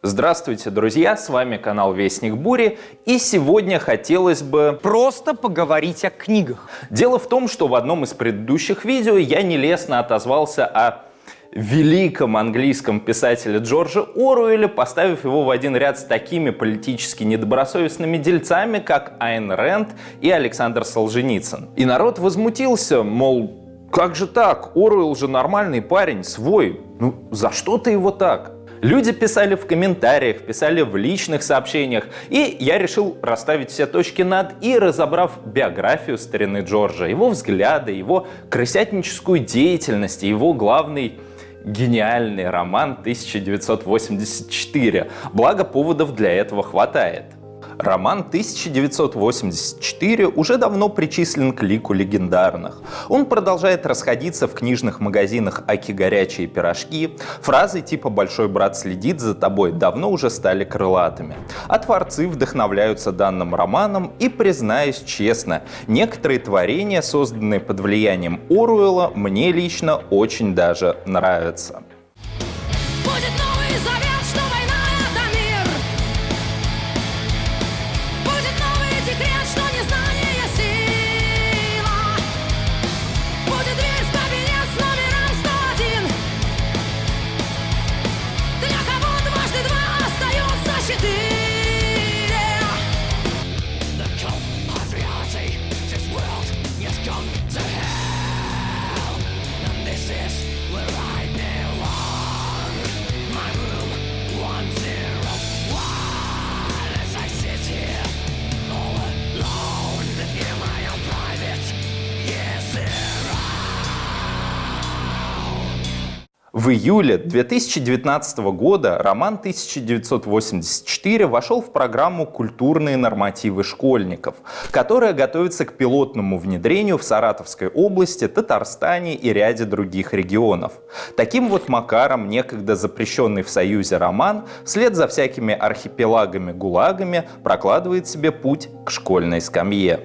Здравствуйте, друзья! С вами канал Вестник Бури, и сегодня хотелось бы просто поговорить о книгах. Дело в том, что в одном из предыдущих видео я нелестно отозвался о великом английском писателе Джорджа Оруэлле, поставив его в один ряд с такими политически недобросовестными дельцами, как Айн Рэнд и Александр Солженицын. И народ возмутился, мол, как же так? Оруэлл же нормальный парень, свой. Ну, за что ты его так? Люди писали в комментариях, писали в личных сообщениях, и я решил расставить все точки над «и», разобрав биографию старины Джорджа, его взгляды, его крысятническую деятельность и его главный гениальный роман 1984. Благо, поводов для этого хватает. Роман 1984 уже давно причислен к лику легендарных. Он продолжает расходиться в книжных магазинах «Аки горячие пирожки». Фразы типа «Большой брат следит за тобой» давно уже стали крылатыми. А творцы вдохновляются данным романом, и, признаюсь честно, некоторые творения, созданные под влиянием Оруэлла, мне лично очень даже нравятся. Будет новый завет, что война — это мир. Будет новый декрет, что незнание — сила. Будет дверь в кабинет с номером 101. Для кого дважды два остается 4. The cult of reality, this world has gone to hell. And this is where I belong. My room 101. As I sit here all alone in my own private zero. В июле 2019 года роман 1984 вошел в программу «Культурные нормативы школьников», которая готовится к пилотному внедрению в Саратовской области, Татарстане и ряде других регионов. Таким вот макаром некогда запрещенный в Союзе роман вслед за всякими архипелагами-гулагами прокладывает себе путь к школьной скамье.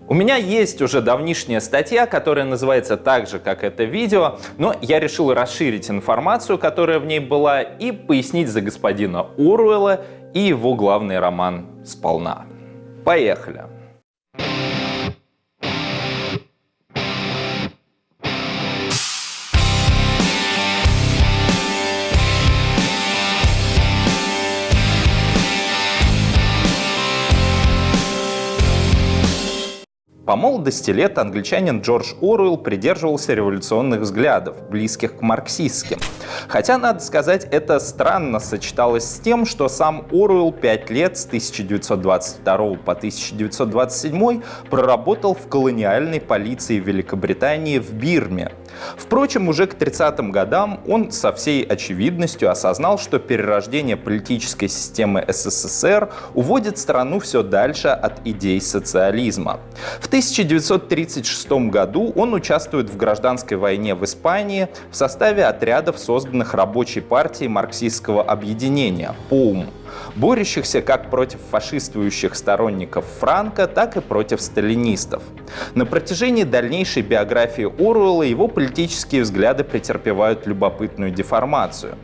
У меня есть уже давнишняя статья, которая называется так же, как это видео, но я решил расширить информацию, которая в ней была, и пояснить за господина Оруэлла и его главный роман сполна. Поехали! По молодости лет англичанин Джордж Оруэлл придерживался революционных взглядов, близких к марксистским. Хотя, надо сказать, это странно сочеталось с тем, что сам Оруэлл 5 лет с 1922 по 1927 проработал в колониальной полиции Великобритании в Бирме. Впрочем, уже к 30-м годам он со всей очевидностью осознал, что перерождение политической системы СССР уводит страну все дальше от идей социализма. В 1936 году он участвует в гражданской войне в Испании в составе отрядов, созданных рабочей партией марксистского объединения ПОУМ, борющихся как против фашистующих сторонников Франко, так и против сталинистов. На протяжении дальнейшей биографии Оруэлла его политические взгляды претерпевают любопытную деформацию.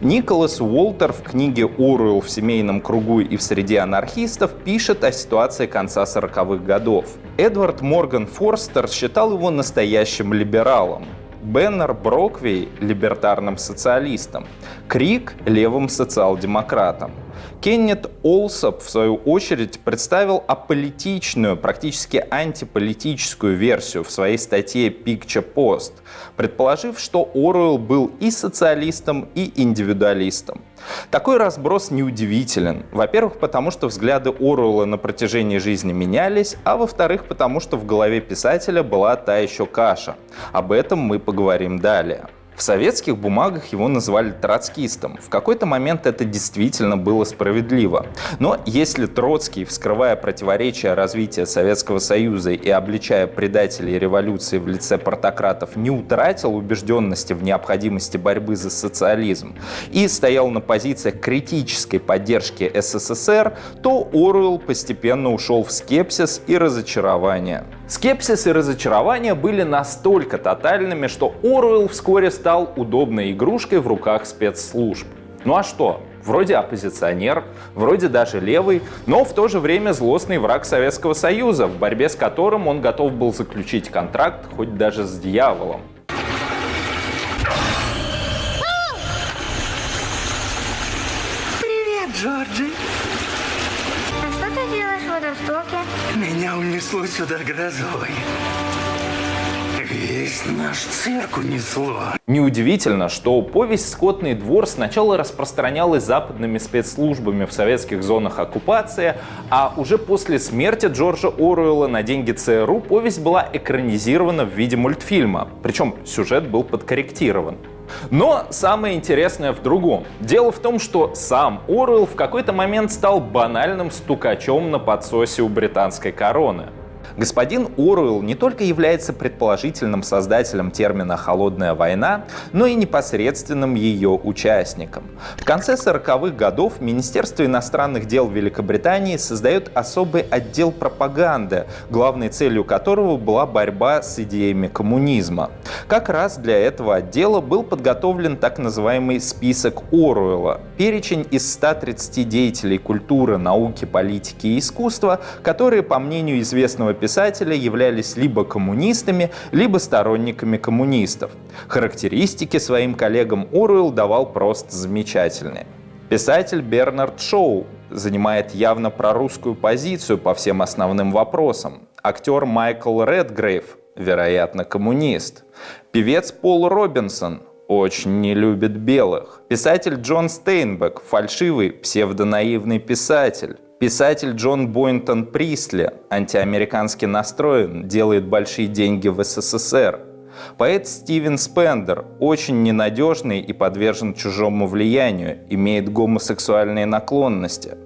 Николас Уолтер в книге «Оруэлл в семейном кругу и в среде анархистов» пишет о ситуации конца 40-х годов. Эдвард Морган Форстер считал его настоящим либералом, Беннер Броквей – либертарным социалистом, Крик – левым социал-демократом. Кеннет Олсоп, в свою очередь, представил аполитичную, практически антиполитическую версию в своей статье Picture Post, предположив, что Оруэлл был и социалистом, и индивидуалистом. Такой разброс неудивителен. Во-первых, потому что взгляды Оруэлла на протяжении жизни менялись, а во-вторых, потому что в голове писателя была та еще каша. Об этом мы поговорим далее. В советских бумагах его называли троцкистом. В какой-то момент это действительно было справедливо. Но если Троцкий, вскрывая противоречия развития Советского Союза и обличая предателей революции в лице партократов, не утратил убежденности в необходимости борьбы за социализм и стоял на позициях критической поддержки СССР, то Оруэлл постепенно ушел в скепсис и разочарование. Скепсис и разочарование были настолько тотальными, что Оруэлл вскоре стал удобной игрушкой в руках спецслужб. Ну а что? вроде оппозиционер, вроде даже левый, но в то же время злостный враг Советского Союза, в борьбе с которым он готов был заключить контракт хоть даже с дьяволом. Привет, Джорджи. А что ты делаешь в Владостоке? Меня унесло сюда грозой. Весь наш цирк унесло. Неудивительно, что повесть «Скотный двор» сначала распространялась западными спецслужбами в советских зонах оккупации, а уже после смерти Джорджа Оруэлла на деньги ЦРУ повесть была экранизирована в виде мультфильма, причем сюжет был подкорректирован. Но самое интересное в другом. Дело в том, что сам Оруэлл в какой-то момент стал банальным стукачом на подсосе у британской короны. Господин Оруэлл не только является предположительным создателем термина «холодная война», но и непосредственным ее участником. В конце 40-х годов Министерство иностранных дел Великобритании создает особый отдел пропаганды, главной целью которого была борьба с идеями коммунизма. Как раз для этого отдела был подготовлен так называемый список Оруэлла, перечень из 130 деятелей культуры, науки, политики и искусства, которые, по мнению известного писателя, являлись либо коммунистами, либо сторонниками коммунистов. Характеристики своим коллегам Оруэлл давал просто замечательные. Писатель Бернард Шоу занимает явно прорусскую позицию по всем основным вопросам. Актер Майкл Редгрейв, вероятно, коммунист. Певец Пол Робинсон очень не любит белых. Писатель Джон Стейнбек, фальшивый, псевдонаивный писатель. Писатель Джон Бойнтон Присли, антиамерикански настроен, делает большие деньги в СССР. Поэт Стивен Спендер, очень ненадежный и подвержен чужому влиянию, имеет гомосексуальные наклонности.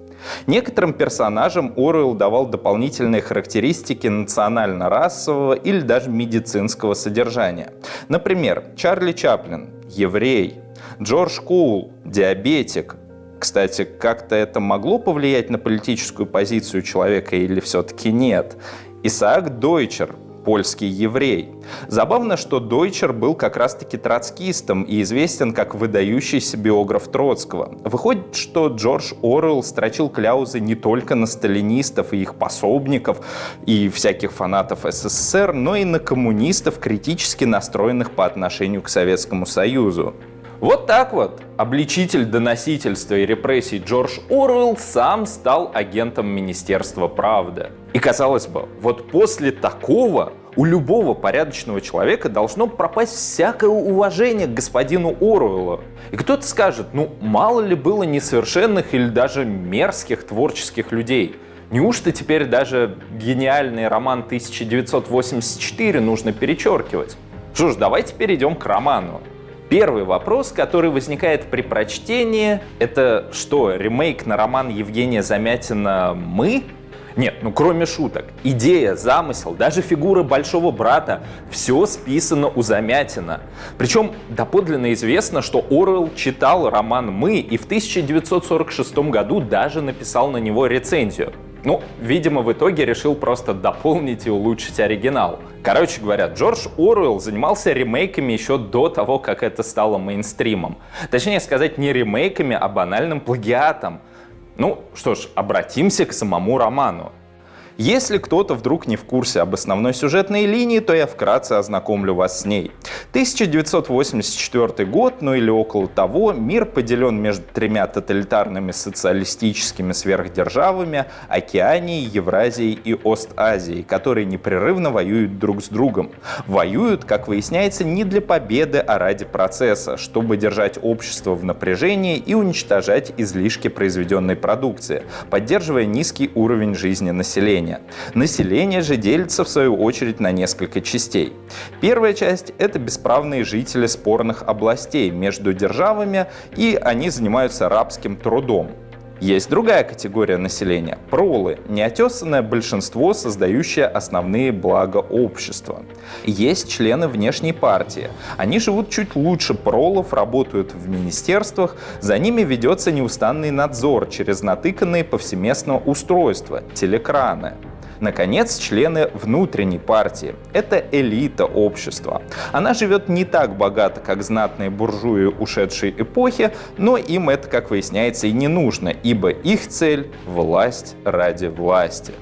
Некоторым персонажам Оруэлл давал дополнительные характеристики национально-расового или даже медицинского содержания. Например, Чарли Чаплин – еврей, Джордж Коул – диабетик. Кстати, как-то это могло повлиять на политическую позицию человека или все-таки нет? Исаак Дойчер – польский еврей. Забавно, что Дойчер был как раз-таки троцкистом и известен как выдающийся биограф Троцкого. Выходит, что Джордж Оруэлл строчил кляузы не только на сталинистов и их пособников и всяких фанатов СССР, но и на коммунистов, критически настроенных по отношению к Советскому Союзу. Вот так вот обличитель доносительства и репрессий Джордж Оруэлл сам стал агентом Министерства правды. И казалось бы, вот после такого у любого порядочного человека должно пропасть всякое уважение к господину Оруэллу. И кто-то скажет, ну мало ли было несовершенных или даже мерзких творческих людей. Неужто теперь даже гениальный роман 1984 нужно перечеркивать? Что ж, давайте перейдем к роману. Первый вопрос, который возникает при прочтении, это что, ремейк на роман Евгения Замятина «Мы»? Нет, ну кроме шуток. Идея, замысел, даже фигура большого брата – все списано у Замятина. Причем доподлинно известно, что Оруэлл читал роман «Мы» и в 1946 году даже написал на него рецензию. Ну, видимо, в итоге решил просто дополнить и улучшить оригинал. Короче говоря, Джордж Оруэлл занимался ремейками еще до того, как это стало мейнстримом. Точнее сказать, не ремейками, а банальным плагиатом. Ну что ж, обратимся к самому роману. Если кто-то вдруг не в курсе об основной сюжетной линии, то я вкратце ознакомлю вас с ней. 1984 год, ну или около того, мир поделен между тремя тоталитарными социалистическими сверхдержавами – Океанией, Евразией и Ост-Азией, которые непрерывно воюют друг с другом. Воюют, как выясняется, не для победы, а ради процесса, чтобы держать общество в напряжении и уничтожать излишки произведенной продукции, поддерживая низкий уровень жизни населения. Население же делится, в свою очередь, на несколько частей. Первая часть – это бесправные жители спорных областей между державами, и они занимаются рабским трудом. Есть другая категория населения – пролы, неотесанное большинство, создающее основные блага общества. Есть члены внешней партии. Они живут чуть лучше пролов, работают в министерствах, за ними ведется неустанный надзор через натыканные повсеместно устройства – телекраны. Наконец, члены внутренней партии. Это элита общества. Она живет не так богато, как знатные буржуи ушедшей эпохи, но им это, как выясняется, и не нужно, ибо их цель – власть ради власти.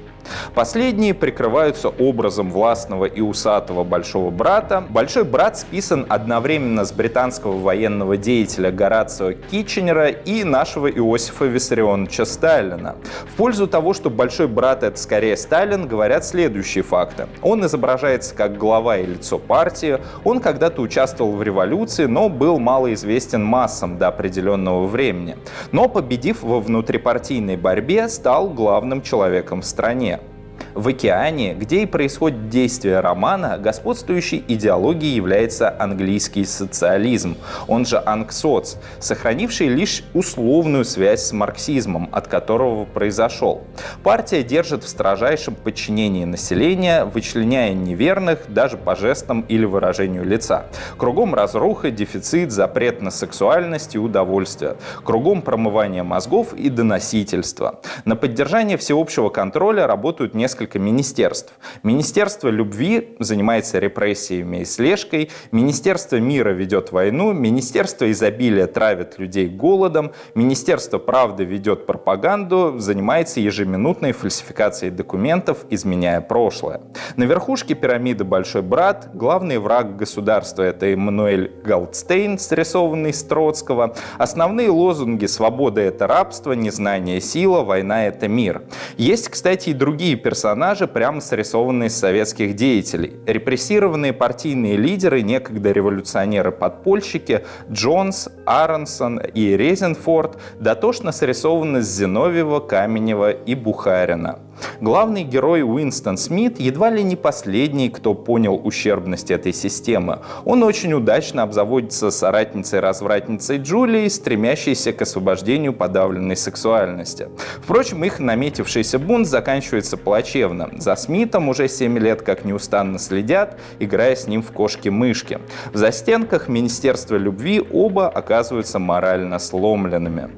Последние прикрываются образом властного и усатого большого брата. Большой брат списан одновременно с британского военного деятеля Горацио Китченера и нашего Иосифа Виссарионовича Сталина. В пользу того, что большой брат — это скорее Сталин, говорят следующие факты. Он изображается как глава и лицо партии, он когда-то участвовал в революции, но был малоизвестен массам до определенного времени. Но, победив во внутрипартийной борьбе, стал главным человеком в стране. В «Океане», где и происходит действие романа, господствующей идеологией является английский социализм, он же анксоц, сохранивший лишь условную связь с марксизмом, от которого произошел. Партия держит в строжайшем подчинении населения, вычленяя неверных даже по жестам или выражению лица. Кругом разруха, дефицит, запрет на сексуальность и удовольствие. Кругом промывание мозгов и доносительство. На поддержание всеобщего контроля работают несколько министерств. Министерство любви занимается репрессиями и слежкой, Министерство мира ведет войну, Министерство изобилия травит людей голодом, Министерство правды ведет пропаганду, занимается ежеминутной фальсификацией документов, изменяя прошлое. На верхушке пирамиды большой брат, главный враг государства — это Эммануэль Голдстейн, срисованный с Троцкого. Основные лозунги: свобода — это рабство, незнание — сила, война — это мир. Есть, кстати, и другие персонажи, прямо срисованные с советских деятелей. Репрессированные партийные лидеры, некогда революционеры-подпольщики Джонс, Аронсон и Резенфорд дотошно срисованы с Зиновьева, Каменева и Бухарина. Главный герой Уинстон Смит едва ли не последний, кто понял ущербность этой системы. Он очень удачно обзаводится соратницей-развратницей Джулией, стремящейся к освобождению подавленной сексуальности. Впрочем, их наметившийся бунт заканчивается плачевно. За Смитом уже 7 лет как неустанно следят, играя с ним в кошки-мышки. В застенках Министерства любви оба оказываются морально сломленными.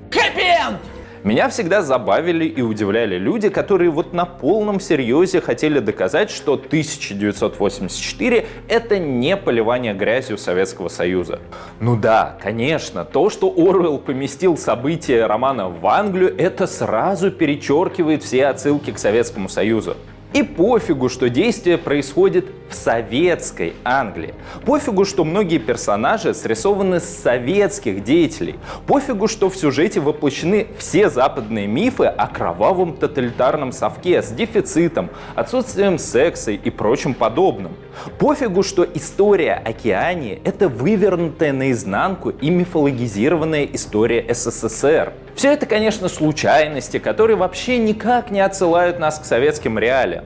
Меня всегда забавили и удивляли люди, которые вот на полном серьезе хотели доказать, что 1984 — это не поливание грязью Советского Союза. Ну да, конечно, то, что Оруэлл поместил события романа в Англию, это сразу перечеркивает все отсылки к Советскому Союзу. И пофигу, что действие происходит в советской Англии. Пофигу, что многие персонажи срисованы с советских деятелей. Пофигу, что в сюжете воплощены все западные мифы о кровавом тоталитарном совке с дефицитом, отсутствием секса и прочим подобным. Пофигу, что история Океании — это вывернутая наизнанку и мифологизированная история СССР. Все это, конечно, случайности, которые вообще никак не отсылают нас к советским реалиям.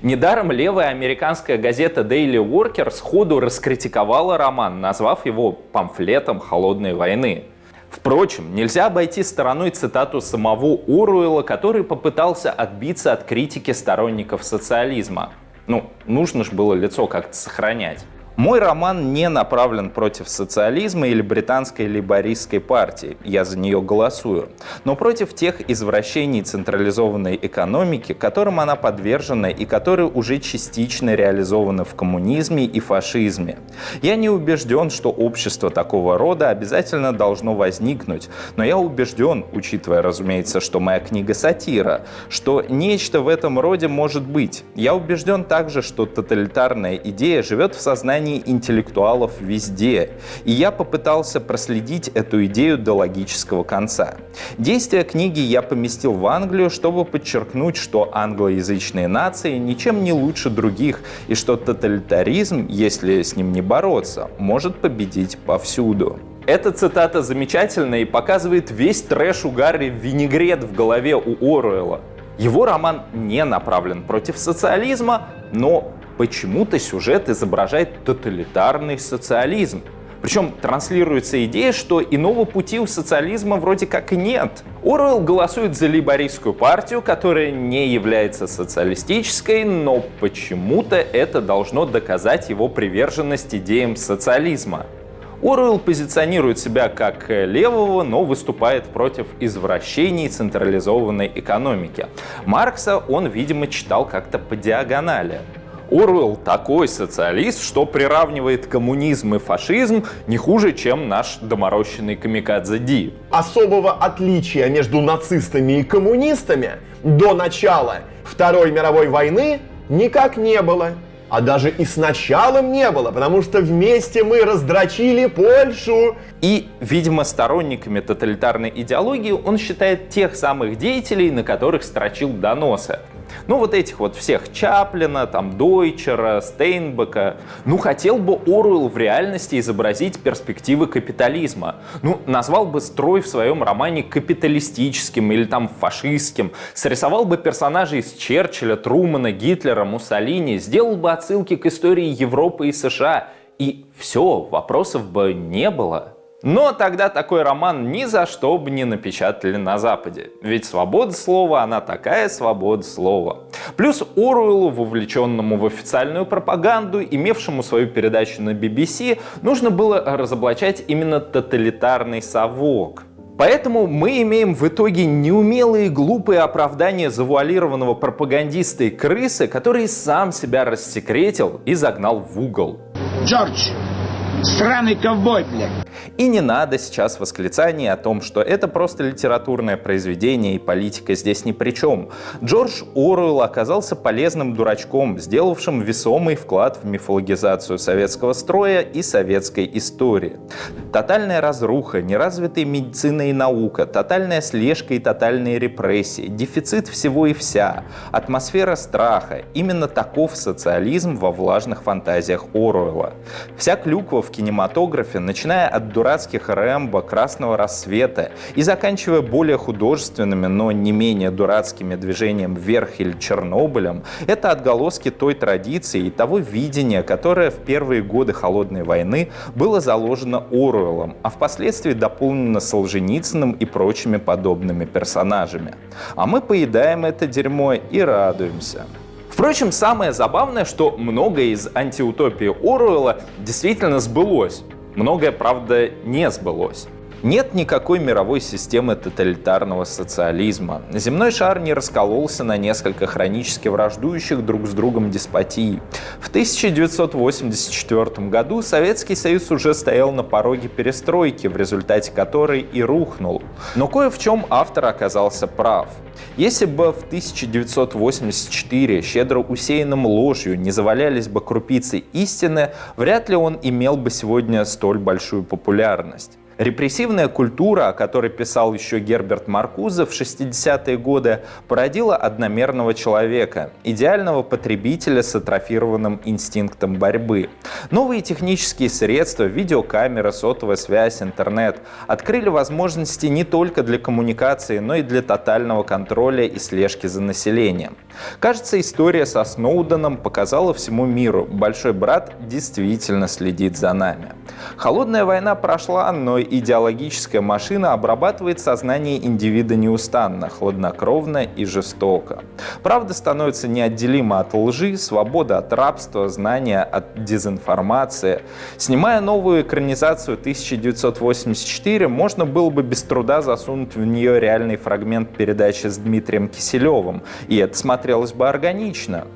Недаром левая американская газета Daily Worker сходу раскритиковала роман, назвав его памфлетом холодной войны. Впрочем, нельзя обойти стороной цитату самого Оруэлла, который попытался отбиться от критики сторонников социализма. Нужно же было лицо как-то сохранять. Мой роман не направлен против социализма или британской лейбористской партии, я за нее голосую, но против тех извращений централизованной экономики, которым она подвержена и которые уже частично реализованы в коммунизме и фашизме. Я не убежден, что общество такого рода обязательно должно возникнуть, но я убежден, учитывая, разумеется, что моя книга сатира, что нечто в этом роде может быть. Я убежден также, что тоталитарная идея живет в сознании интеллектуалов везде, и я попытался проследить эту идею до логического конца. Действие книги я поместил в Англию, чтобы подчеркнуть, что англоязычные нации ничем не лучше других, и что тоталитаризм, если с ним не бороться, может победить повсюду. Эта цитата замечательная и показывает весь трэш-угар и винегрет в голове у Оруэлла. Его роман не направлен против социализма, но почему-то сюжет изображает тоталитарный социализм. Причем транслируется идея, что иного пути у социализма вроде как и нет. Оруэлл голосует за лейбористскую партию, которая не является социалистической, но почему-то это должно доказать его приверженность идеям социализма. Оруэлл позиционирует себя как левого, но выступает против извращений централизованной экономики. Маркса он, видимо, читал как-то по диагонали. Оруэлл такой социалист, что приравнивает коммунизм и фашизм не хуже, чем наш доморощенный камикадзе Ди. Особого отличия между нацистами и коммунистами до начала Второй мировой войны никак не было. А даже и с началом не было, потому что вместе мы раздрочили Польшу. И, видимо, сторонниками тоталитарной идеологии он считает тех самых деятелей, на которых строчил доносы. Ну, вот этих вот всех Чаплина, там, Дойчера, Стейнбека. Ну, хотел бы Оруэлл в реальности изобразить перспективы капитализма. Ну, назвал бы строй в своем романе капиталистическим или там фашистским. Срисовал бы персонажей из Черчилля, Трумана, Гитлера, Муссолини. Сделал бы отсылки к истории Европы и США. И все, вопросов бы не было. Но тогда такой роман ни за что бы не напечатали на Западе. Ведь свобода слова, она такая свобода слова. Плюс Оруэллу, вовлеченному в официальную пропаганду, имевшему свою передачу на BBC, нужно было разоблачать именно тоталитарный совок. Поэтому мы имеем в итоге неумелые глупые оправдания завуалированного пропагандиста и крысы, который сам себя рассекретил и загнал в угол. Джордж, сраный ковбой, блядь. И не надо сейчас восклицаний о том, что это просто литературное произведение и политика здесь ни при чем. Джордж Оруэлл оказался полезным дурачком, сделавшим весомый вклад в мифологизацию советского строя и советской истории. Тотальная разруха, неразвитая медицина и наука, тотальная слежка и тотальные репрессии, дефицит всего и вся, атмосфера страха — именно таков социализм во влажных фантазиях Оруэлла. Вся клюква в кинематографе, начиная от дурацких Рэмбо, Красного рассвета и заканчивая более художественными, но не менее дурацкими движением вверх или Чернобылем, это отголоски той традиции и того видения, которое в первые годы Холодной войны было заложено Оруэллом, а впоследствии дополнено Солженицыным и прочими подобными персонажами. А мы поедаем это дерьмо и радуемся. Впрочем, самое забавное, что многое из антиутопии Оруэлла действительно сбылось. Многое, правда, не сбылось. Нет никакой мировой системы тоталитарного социализма. Земной шар не раскололся на несколько хронически враждующих друг с другом деспотий. В 1984 году Советский Союз уже стоял на пороге перестройки, в результате которой и рухнул. Но кое в чем автор оказался прав. Если бы в 1984 щедро усеянным ложью не завалялись бы крупицы истины, вряд ли он имел бы сегодня столь большую популярность. Репрессивная культура, о которой писал еще Герберт Маркузе в 60-е годы, породила одномерного человека, идеального потребителя с атрофированным инстинктом борьбы. Новые технические средства, видеокамеры, сотовая связь, интернет открыли возможности не только для коммуникации, но и для тотального контроля и слежки за населением. Кажется, история со Сноуденом показала всему миру: большой брат действительно следит за нами. Холодная война прошла, но идеологическая машина обрабатывает сознание индивида неустанно, хладнокровно и жестоко. Правда становится неотделима от лжи, свобода от рабства, знания от дезинформации. Снимая новую экранизацию 1984, можно было бы без труда засунуть в нее реальный фрагмент передачи с Дмитрием Киселевым, и это смотрелось бы органично.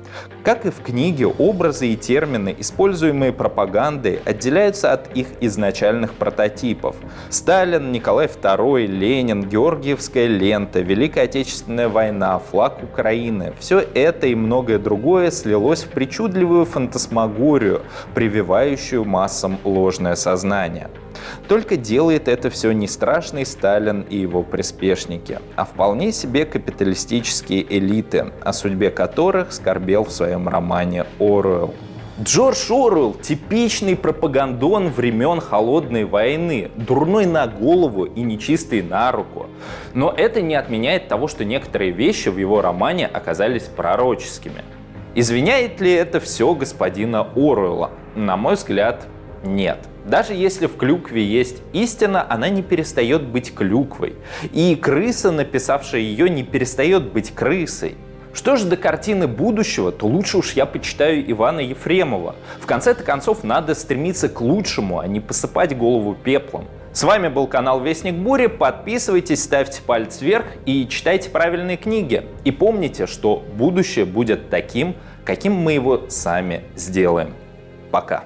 Как и в книге, образы и термины, используемые пропагандой, отделяются от их изначальных прототипов. Сталин, Николай II, Ленин, Георгиевская лента, Великая Отечественная война, флаг Украины — все это и многое другое слилось в причудливую фантасмагорию, прививающую массам ложное сознание. Только делает это все не страшный Сталин и его приспешники, а вполне себе капиталистические элиты, о судьбе которых скорбел в своем романе Оруэлл. Джордж Оруэлл — типичный пропагандон времен Холодной войны, дурной на голову и нечистый на руку. Но это не отменяет того, что некоторые вещи в его романе оказались пророческими. Извиняет ли это все господина Оруэлла? На мой взгляд, нет. Даже если в клюкве есть истина, она не перестает быть клюквой. И крыса, написавшая ее, не перестает быть крысой. Что же до картины будущего, то лучше уж я почитаю Ивана Ефремова. В конце-то концов, надо стремиться к лучшему, а не посыпать голову пеплом. С вами был канал Вестник Бури. Подписывайтесь, ставьте палец вверх и читайте правильные книги. И помните, что будущее будет таким, каким мы его сами сделаем. Пока.